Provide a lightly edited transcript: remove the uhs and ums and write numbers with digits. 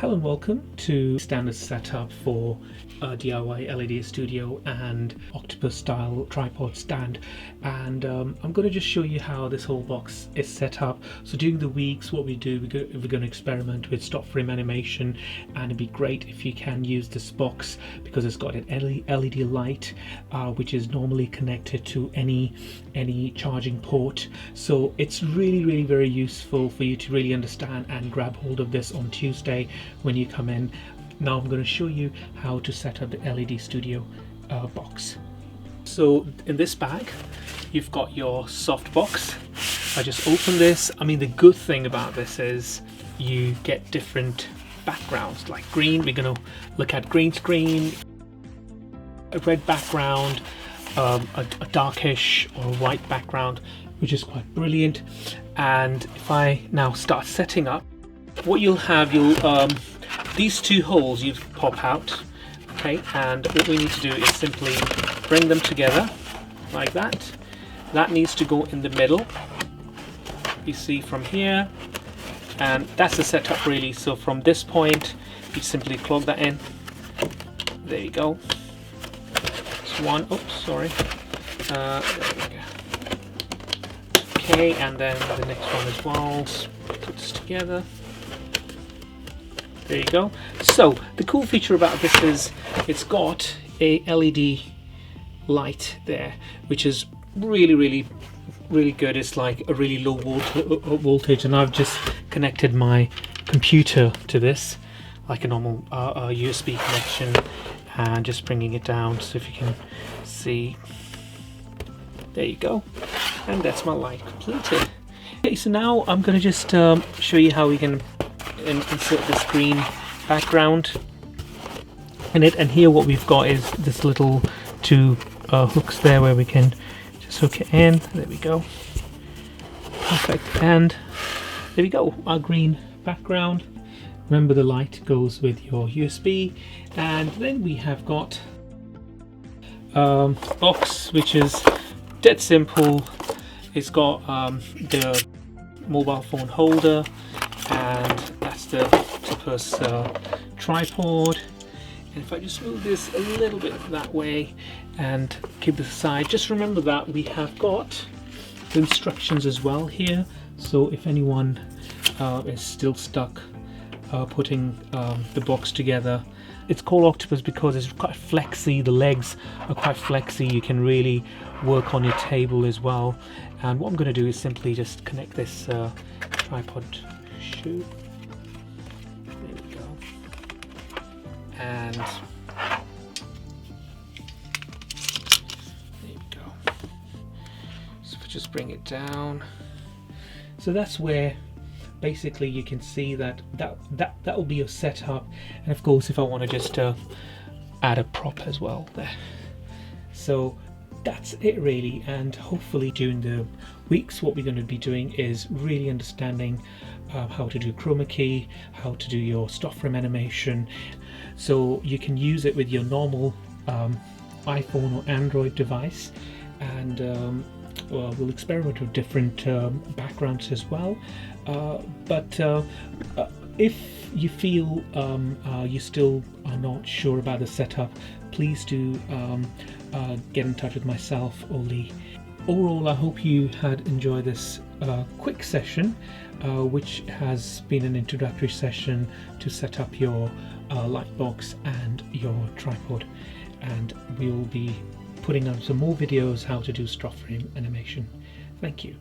Hello and welcome to standard setup for DIY LED studio and octopus style tripod stand, and I'm going to just show you how this whole box is set up. So during the weeks what we do, we're going to experiment with stop frame animation, and it'd be great if you can use this box because it's got an LED light which is normally connected to any charging port. So it's really very useful for you to really understand and grab hold of this on Tuesday when you come in. Now I'm going to show you how to set up the LED studio box. So in this bag you've got your soft box. I just open this. I mean, the good thing about this is you get different backgrounds, like green. We're going to look at green screen, a red background, a darkish or a white background, which is quite brilliant. And if I now start setting up, what you'll have, these two holes you pop out, okay, and what we need to do is simply bring them together like that. That needs to go in the middle, you see, from here, and that's the setup really. So from this point you simply plug that in. There you go. It's one. Oops, sorry. There we go. Okay, and then the next one as well. Put this together. There you go. So the cool feature about this is it's got a LED light there, which is really good. It's like a really low voltage, and I've just connected my computer to this like a normal USB connection, and just bringing it down so if you can see. There you go, and that's my light completed. Okay, so now I'm going to just show you how we can insert this green background in it. And here what we've got is this little two hooks there where we can just hook it in. There we go, perfect. And there we go, our green background. Remember, the light goes with your USB. And then we have got box, which is dead simple. It's got the mobile phone holder, and that's the octopus tripod. And if I just move this a little bit that way and keep this aside, just remember that we have got the instructions as well here. So if anyone is still stuck putting the box together, it's called octopus because it's quite flexy. The legs are quite flexy. You can really work on your table as well. And what I'm going to do is simply just connect this tripod shoe. There we go. And there we go. So if I just bring it down. So that's where basically you can see that will be your setup. And of course, if I want to just add a prop as well there. So that's it really, and hopefully during the weeks what we're going to be doing is really understanding how to do chroma key, how to do your stop frame animation, so you can use it with your normal iPhone or Android device. And we'll experiment with different backgrounds as well, but if you feel you still are not sure about the setup, please do get in touch with myself or Lee. Overall, I hope you had enjoyed this quick session, which has been an introductory session to set up your light box and your tripod, and we will be putting up some more videos how to do stop frame animation. Thank you.